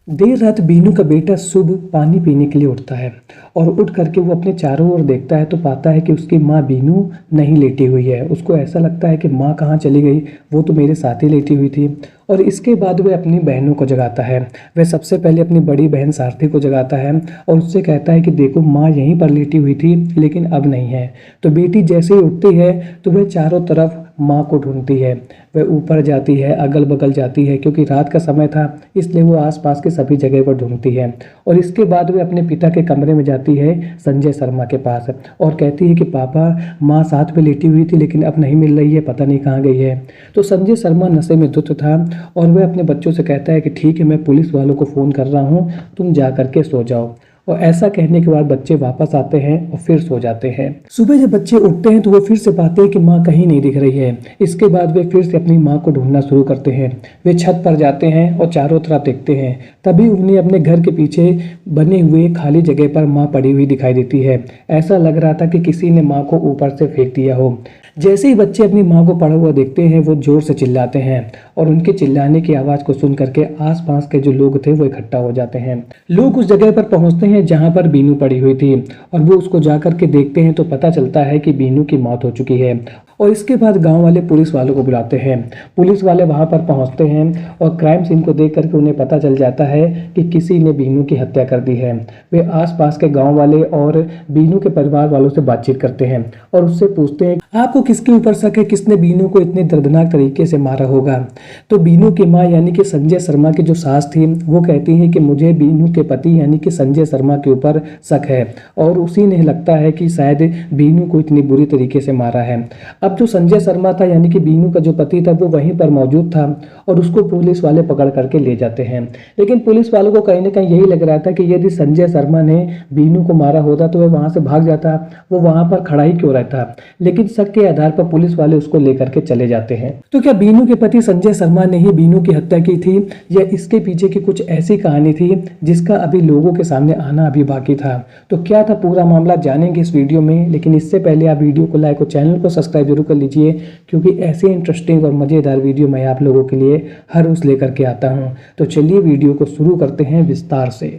देर रात बीनू का बेटा शुभ पानी पीने के लिए उठता है और उठ करके वो अपने चारों ओर देखता है तो पाता है कि उसकी माँ बीनू नहीं लेटी हुई है। उसको ऐसा लगता है कि माँ कहाँ चली गई, वो तो मेरे साथ ही लेटी हुई थी। और इसके बाद वह अपनी बहनों को जगाता है। वह सबसे पहले अपनी बड़ी बहन सारथी को जगाता है और उससे कहता है कि देखो माँ यहीं पर लेटी हुई थी लेकिन अब नहीं है। तो बेटी जैसे ही उठती है तो वह चारों तरफ माँ को ढूंढती है। वह ऊपर जाती है, अगल बगल जाती है, क्योंकि रात का समय था इसलिए वो आसपास के सभी जगह पर ढूंढती है। और इसके बाद वह अपने पिता के कमरे में जाती है संजय शर्मा के पास और कहती है कि पापा माँ साथ में लेटी हुई थी लेकिन अब नहीं मिल रही है, पता नहीं कहाँ गई है। तो संजय शर्मा नशे में धुत था और वह अपने बच्चों से कहता है कि ठीक है, मैं पुलिस वालों को फ़ोन कर रहा हूँ, तुम जा करके सो जाओ। और ऐसा कहने के बाद बच्चे वापस आते हैं और फिर सो जाते हैं। सुबह जब बच्चे उठते हैं तो वो फिर से पाते हैं कि माँ कहीं नहीं दिख रही है। इसके बाद वे फिर से अपनी माँ को ढूंढना शुरू करते हैं। वे छत पर जाते हैं और चारों तरफ देखते हैं। तभी उन्हें अपने घर के पीछे बने हुए खाली जगह पर माँ पड़ी हुई दिखाई देती है। ऐसा लग रहा था कि किसी ने माँ को ऊपर से फेंक दिया हो। जैसे ही बच्चे अपनी माँ को पड़ा हुआ देखते हैं वो जोर से चिल्लाते हैं और उनके चिल्लाने की आवाज़ को सुन करके आसपास के जो लोग थे वो इकट्ठा हो जाते हैं। लोग उस जगह पर पहुंचते हैं जहां पर बीनू पड़ी हुई थी और वो उसको जा करके देखते हैं तो पता चलता है कि बीनू की मौत हो चुकी है। और इसके बाद गांव वाले पुलिस वालों को बुलाते हैं। पुलिस वाले वहां पर पहुंचते हैं और क्राइम सीन को देख करके उन्हें पता चल जाता है कि किसी ने बीनू की हत्या कर दी है। वे आसपास के गांव वाले और बीनू के परिवार वालों से बातचीत करते हैं और उससे पूछते हैं आपको किसके ऊपर शक है, किसने बीनू को इतने दर्दनाक तरीके से मारा होगा। तो बीनू की माँ यानी कि संजय शर्मा की जो सास थी वो कहती है कि मुझे बीनू के पति यानी कि संजय शर्मा के ऊपर शक है और उसी ने लगता है कि शायद बीनू को इतनी बुरी तरीके से मारा है। अब जो संजय शर्मा था यानी कि बीनू का जो पति था वो वहीं पर मौजूद था और उसको पुलिस वाले पकड़ करके ले जाते हैं। लेकिन पुलिस वालों को कहीं ना कहीं यही लग रहा था कि यदि संजय शर्मा ने बीनू को मारा होता तो वह वहां से भाग जाता, वो वहां पर खड़ा ही क्यों रहता। लेकिन शक के आधार पर पुलिस वाले उसको लेकर के चले जाते हैं। तो क्या बीनू के पति संजय शर्मा ने ही बीनू की हत्या की थी या इसके पीछे की कुछ ऐसी कहानी थी जिसका अभी लोगों के सामने आना अभी बाकी था। तो क्या था पूरा मामला जानेंगे इस वीडियो में, लेकिन इससे पहले आप वीडियो को लाइक और चैनल को सब्सक्राइब जरूर कर लीजिए क्योंकि ऐसे इंटरेस्टिंग और मज़ेदार वीडियो मैं आप लोगों के लिए हर रोज लेकर के आता हूं। तो चलिए वीडियो को शुरू करते हैं विस्तार से।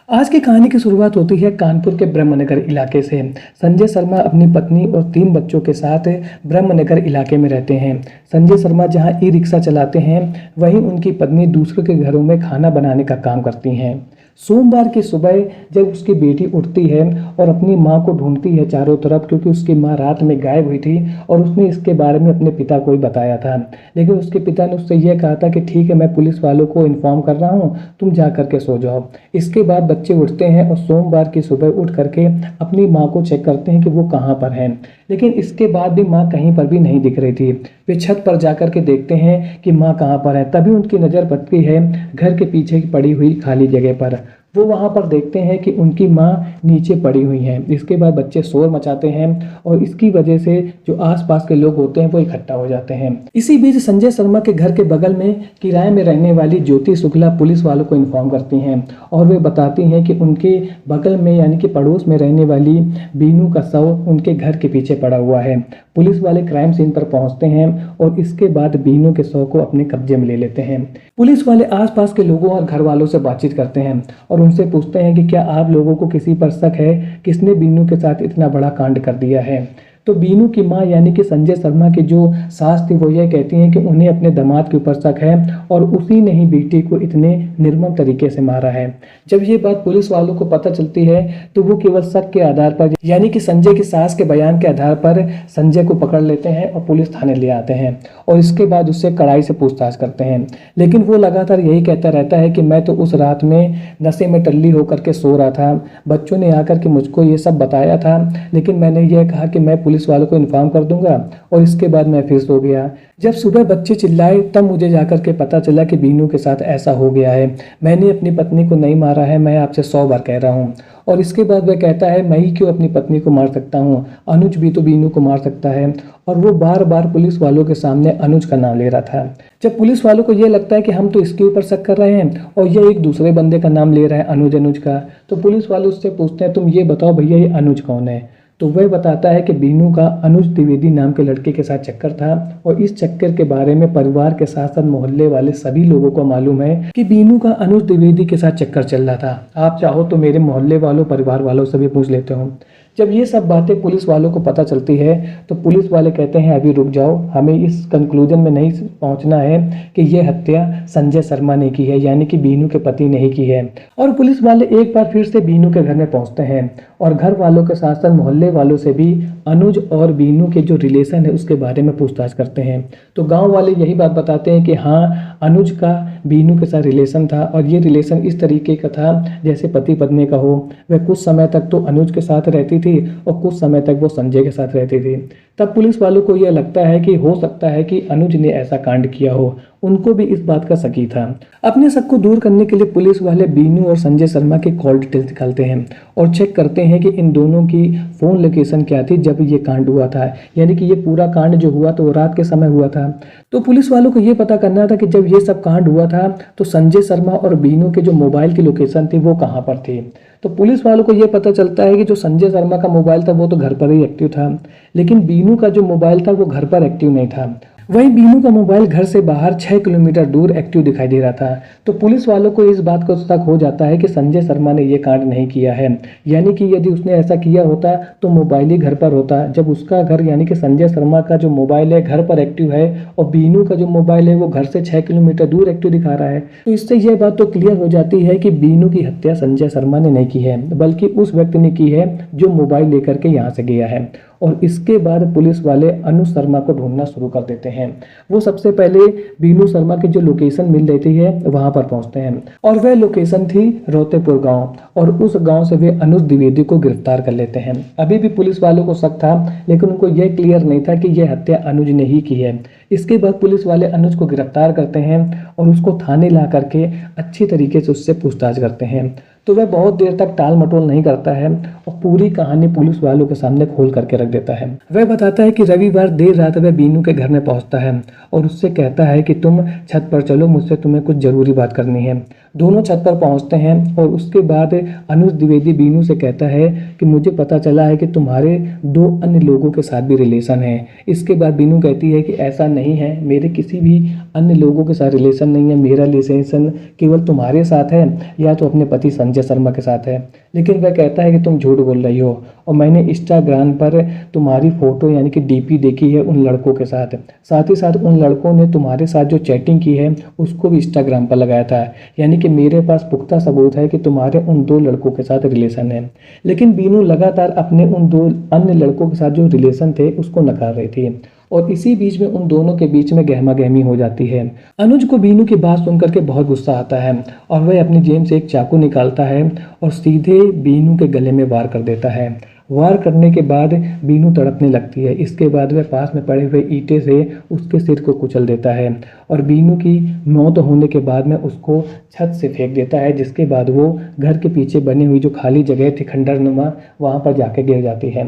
आज की कहानी की शुरुआत होती है कानपुर के ब्रह्मनगर इलाके से। संजय शर्मा अपनी पत्नी और 3 बच्चों के साथ ब्रह्मनगर इलाके में रहते हैं। संजय शर्मा जहां ई रिक्शा चलाते हैं वहीं उनकी पत्नी दूसरों के घरों में खाना बनाने का काम करती हैं। सोमवार की सुबह जब उसकी बेटी उठती है और अपनी माँ को ढूंढती है चारों तरफ क्योंकि उसकी माँ रात में गायब हुई थी और उसने इसके बारे में अपने पिता को ही बताया था। लेकिन उसके पिता ने उससे यह कहा था कि ठीक है, मैं पुलिस वालों को इन्फॉर्म कर रहा हूँ, तुम जा करके सो जाओ। इसके बाद बच्चे उठते हैं और सोमवार की सुबह उठ करके अपनी माँ को चेक करते हैं कि वो कहाँ पर है। लेकिन इसके बाद भी माँ कहीं पर भी नहीं दिख रही थी। वे छत पर जाकर के देखते हैं कि माँ कहाँ पर है। तभी उनकी नज़र पड़ती है घर के पीछे पड़ी हुई खाली जगह पर। वो वहाँ पर देखते हैं कि उनकी माँ नीचे पड़ी हुई हैं। इसके बाद बच्चे शोर मचाते हैं और इसकी वजह से जो आसपास के लोग होते हैं वो इकट्ठा हो जाते हैं। इसी बीच संजय शर्मा के घर के बगल में किराए में रहने वाली ज्योति शुक्ला पुलिस वालों को इन्फॉर्म करती हैं और वे बताती हैं कि उनके बगल में यानी कि पड़ोस में रहने वाली बीनू का शव उनके घर के पीछे पड़ा हुआ है। पुलिस वाले क्राइम सीन पर पहुंचते हैं और इसके बाद बीनू के शव को अपने कब्जे में ले लेते हैं। पुलिस वाले आसपास के लोगों और घर वालों से बातचीत करते हैं और उनसे पूछते हैं कि क्या आप लोगों को किसी पर शक है, किसने बीनू के साथ इतना बड़ा कांड कर दिया है। तो बीनू की माँ यानी कि संजय शर्मा की जो सास थी वो ये कहती हैं कि उन्हें अपने दामाद के ऊपर शक है और उसी ने ही बेटी को इतने निर्मम तरीके से मारा है। जब ये बात पुलिस वालों को पता चलती है तो वो केवल शक के आधार पर यानी कि संजय की सास के बयान के आधार पर संजय को पकड़ लेते हैं और पुलिस थाने ले आते हैं और इसके बाद उससे कड़ाई से पूछताछ करते हैं। लेकिन वो लगातार यही कहता रहता है कि मैं तो उस रात में नशे में टल्ली होकर के सो रहा था, बच्चों ने आकर के मुझको ये सब बताया था लेकिन मैंने ये कहा कि मैं पुलिस वालों को इन्फॉर्म कर दूंगा और इसके बाद मैं फिर सो गया। जब सुबह बच्चे चिल्लाए तब मुझे जाकर के पता चला कि बीनू के साथ ऐसा हो गया है। मैंने अपनी पत्नी को नहीं मारा है, मैं आपसे 100 बार कह रहा हूँ। और इसके बाद वह कहता है मैं ही क्यों अपनी पत्नी को मार सकता हूँ, अनुज भी तो बीनू को मार सकता है। और वो बार बार पुलिस वालों के सामने अनुज का नाम ले रहा था। जब पुलिस वालों को ये लगता है कि हम तो इसके ऊपर शक कर रहे हैं और ये एक दूसरे बंदे का नाम ले रहा है अनुज अनुज का, तो पुलिस वाले उससे पूछते हैं तुम ये बताओ भैया ये अनुज कौन है। तो वह बताता है कि बीनू का अनुज द्विवेदी नाम के लड़के के साथ चक्कर था और इस चक्कर के बारे में परिवार के साथ साथ मोहल्ले वाले सभी लोगों को मालूम है कि बीनू का अनुज द्विवेदी के साथ चक्कर चल रहा था। आप चाहो तो मेरे मोहल्ले वालों परिवार वालों से भी पूछ लेते हो। जब ये सब बातें पुलिस वालों को पता चलती है तो पुलिस वाले कहते हैं अभी रुक जाओ, हमें इस कंक्लूजन में नहीं पहुंचना है कि ये हत्या संजय शर्मा ने की है, यानी कि बीनू के पति ने ही की है। और पुलिस वाले एक बार फिर से बीनू के घर में पहुंचते हैं और घर वालों के साथ साथ मोहल्ले वालों से भी अनुज और बीनू के जो रिलेशन है उसके बारे में पूछताछ करते हैं। तो गाँव वाले यही बात बताते हैं कि हाँ, अनुज का बीनू के साथ रिलेशन था और ये रिलेशन इस तरीके का था जैसे पति पत्नी का हो। वह कुछ समय तक तो अनुज के साथ रहती थी और कुछ समय तक वो संजय के साथ रहती थी। तब पुलिस वालों को यह लगता है कि हो सकता है कि अनुज ने ऐसा कांड किया हो, उनको भी इस बात का शक था। अपने शक को दूर करने के लिए पुलिस वाले बीनू और संजय शर्मा के कॉल डिटेल्स निकालते हैं और चेक करते हैं कि इन दोनों की फ़ोन लोकेशन क्या थी जब ये कांड हुआ था, यानी कि ये पूरा कांड जो हुआ तो रात के समय हुआ था। तो पुलिस वालों को ये पता करना था कि जब ये सब कांड हुआ था तो संजय शर्मा और बीनू के जो मोबाइल की लोकेशन थी वो कहाँ पर थी। तो पुलिस वालों को ये पता चलता है कि जो संजय शर्मा का मोबाइल था वो तो घर पर ही एक्टिव था, लेकिन बीनू का जो मोबाइल था वो घर पर एक्टिव नहीं था। वहीं बीनू का मोबाइल घर से बाहर 6 किलोमीटर दूर एक्टिव दिखाई दे रहा था। तो पुलिस वालों को इस बात को शक हो जाता है कि संजय शर्मा ने ये कांड नहीं किया है, यानी कि यदि उसने ऐसा किया होता तो मोबाइल ही घर पर होता। जब उसका घर यानी कि संजय शर्मा का जो मोबाइल है घर पर एक्टिव है और बीनू का जो मोबाइल है वो घर से 6 किलोमीटर दूर एक्टिव दिखा रहा है, तो इससे यह बात तो क्लियर हो जाती है कि बीनू की हत्या संजय शर्मा ने नहीं की है, बल्कि उस व्यक्ति ने की है जो मोबाइल लेकर के यहाँ से गया है। और इसके बाद पुलिस वाले अनुज शर्मा को ढूंढना शुरू कर देते हैं। वो सबसे पहले बीनू शर्मा की जो लोकेशन मिल रही है वहां पर पहुंचते हैं और वह लोकेशन थी रोतेपुर गांव, और उस गांव से वे अनुज द्विवेदी को गिरफ्तार कर लेते हैं। अभी भी पुलिस वालों को शक था, लेकिन उनको यह क्लियर नहीं था कि यह हत्या अनुज ने ही की है। इसके बाद पुलिस वाले अनुज को गिरफ्तार करते हैं और उसको थाने ला करके अच्छी तरीके से उससे पूछताछ करते हैं। तो वह बहुत देर तक टाल मटोल नहीं करता है और पूरी कहानी पुलिस वालों के सामने खोल करके रख देता है। वह बताता है कि रविवार देर रात वह बीनू के घर में पहुंचता है और उससे कहता है कि तुम छत पर चलो, मुझसे तुम्हें कुछ जरूरी बात करनी है। दोनों छत पर पहुंचते हैं और उसके बाद अनुज द्विवेदी बीनू से कहता है कि मुझे पता चला है कि तुम्हारे 2 अन्य लोगों के साथ भी रिलेशन है। इसके बाद बीनू कहती है कि ऐसा नहीं है, मेरे किसी भी अन्य लोगों के साथ रिलेशन नहीं है, मेरा रिलेशन केवल तुम्हारे साथ है या तो अपने पति संजय शर्मा के साथ है। लेकिन वह कहता है कि तुम झूठ बोल रही हो और मैंने इंस्टाग्राम पर तुम्हारी फोटो यानी कि डीपी देखी है उन लड़कों के साथ ही साथ उन लड़कों ने तुम्हारे साथ जो चैटिंग की है उसको भी इंस्टाग्राम पर लगाया था, यानी कि मेरे पास पुख्ता सबूत है कि तुम्हारे उन 2 लड़कों के साथ रिलेशन है। लेकिन बीनू लगातार अपने उन 2 अन्य लड़कों के साथ जो रिलेशन थे उसको नकार रही थी और इसी बीच में उन दोनों के बीच में गहमा गहमी हो जाती है। अनुज को बीनू की बात सुनकर के बहुत गुस्सा आता है और वह अपनी जेब से एक चाकू निकालता है और सीधे बीनू के गले में वार कर देता है। वार करने के बाद बीनू तड़पने लगती है। इसके बाद वह पास में पड़े हुए ईंटे से उसके सिर को कुचल देता है और बीनू की मौत होने के बाद में उसको छत से फेंक देता है, जिसके बाद वो घर के पीछे बनी हुई जो खाली जगह थी खंडरनुमा, वहाँ पर जाके गिर जाती है।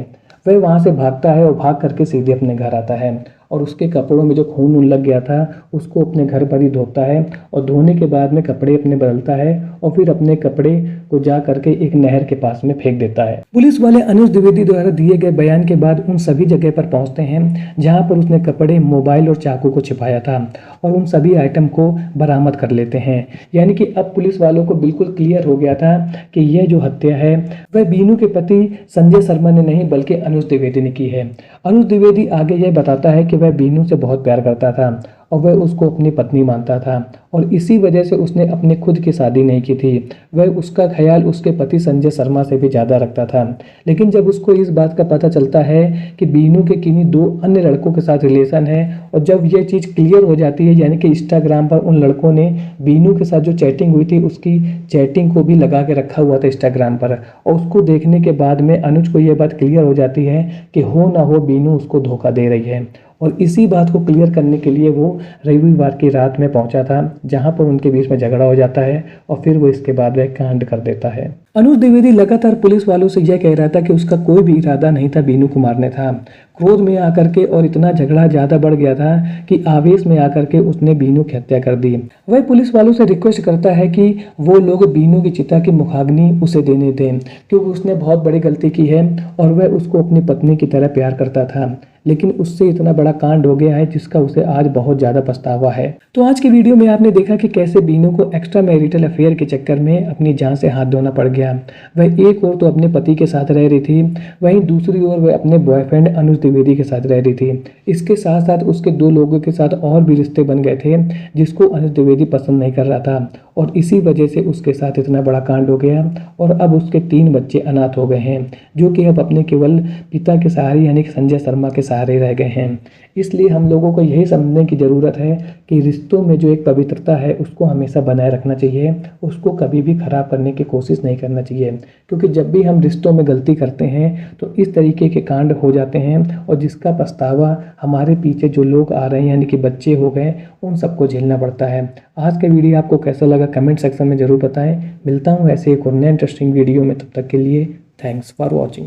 वह वहाँ से भागता है और भाग करके सीधे अपने घर आता है और उसके कपड़ों में जो खून लग गया था उसको अपने घर पर ही धोता है और धोने के बाद में कपड़े अपने बदलता है और फिर अपने कपड़े को जा करके एक नहर के पास में फेंक देता है। पुलिस वाले अनुज द्विवेदी द्वारा दिए गए बयान के बाद उन सभी जगह पर पहुंचते हैं जहां पर उसने कपड़े, मोबाइल और चाकू को छिपाया था और उन सभी आइटम को बरामद कर लेते हैं। यानी कि अब पुलिस वालों को बिल्कुल क्लियर हो गया था कि यह जो हत्या है वह बीनू के पति संजय शर्मा ने नहीं बल्कि अनुज द्विवेदी ने की है। अनुज द्विवेदी आगे यह बताता है कि वह बीनू से बहुत प्यार करता था और वह उसको अपनी पत्नी मानता था और इसी वजह से उसने अपने खुद की शादी नहीं की थी। वह उसका ख्याल उसके पति संजय शर्मा से भी ज़्यादा रखता था। लेकिन जब उसको इस बात का पता चलता है कि बीनू के किन्हीं 2 अन्य लड़कों के साथ रिलेशन है और जब यह चीज़ क्लियर हो जाती है, यानी कि इंस्टाग्राम पर उन लड़कों ने बीनू के साथ जो चैटिंग हुई थी उसकी चैटिंग को भी लगा के रखा हुआ था इंस्टाग्राम पर, और उसको देखने के बाद में अनुज को यह बात क्लियर हो जाती है कि हो ना हो बीनू उसको धोखा दे रही है और इसी बात को क्लियर करने के लिए वो रविवार की रात में पहुंचा था, जहां पर उनके बीच में झगड़ा हो जाता है और फिर वो इसके बाद वह कांड कर देता है। अनुज द्विवेदी लगातार पुलिस वालों से यह कह रहा था कि उसका कोई भी इरादा नहीं था बीनू को मारने था। क्रोध में आकर के और इतना झगड़ा ज़्यादा बढ़ गया था कि आवेश में आकर के उसने बीनू की हत्या कर दी। वह पुलिस वालों से रिक्वेस्ट करता है कि वो लोग बीनू की चिता की मुखाग्नि उसे देने दें, क्योंकि उसने बहुत बड़ी गलती की है और वह उसको अपनी पत्नी की तरह प्यार करता था। लेकिन उससे इतना बड़ा कांड हो गया है जिसका उसे आज बहुत ज़्यादा पछतावा है। तो आज की वीडियो में आपने देखा कि कैसे बीनू को एक्स्ट्रा मैरिटल अफेयर के चक्कर में अपनी जान से हाथ धोना पड़ गया। वह एक ओर तो अपने पति के साथ रह रही थी, वहीं दूसरी ओर वह अपने बॉयफ्रेंड अनुज द्विवेदी के साथ रह रही थी। इसके साथ साथ उसके 2 लोगों के साथ और भी रिश्ते बन गए थे जिसको अनुज द्विवेदी पसंद नहीं कर रहा था, और इसी वजह से उसके साथ इतना बड़ा कांड हो गया और अब उसके 3 बच्चे अनाथ हो गए हैं, जो कि अब अपने केवल पिता के सहारे यानी कि संजय शर्मा के सहारे रह गए हैं। इसलिए हम लोगों को यही समझने की ज़रूरत है कि रिश्तों में जो एक पवित्रता है उसको हमेशा बनाए रखना चाहिए, उसको कभी भी ख़राब करने की कोशिश नहीं करना चाहिए, क्योंकि जब भी हम रिश्तों में गलती करते हैं तो इस तरीके के कांड हो जाते हैं और जिसका पछतावा हमारे पीछे जो लोग आ रहे हैं यानी कि बच्चे हो गए उन सबको झेलना पड़ता है। आज का वीडियो आपको कैसा लगा कमेंट सेक्शन में ज़रूर बताएं। मिलता हूँ ऐसे एक और नए इंटरेस्टिंग वीडियो में, तब तक के लिए थैंक्स फॉर वॉचिंग।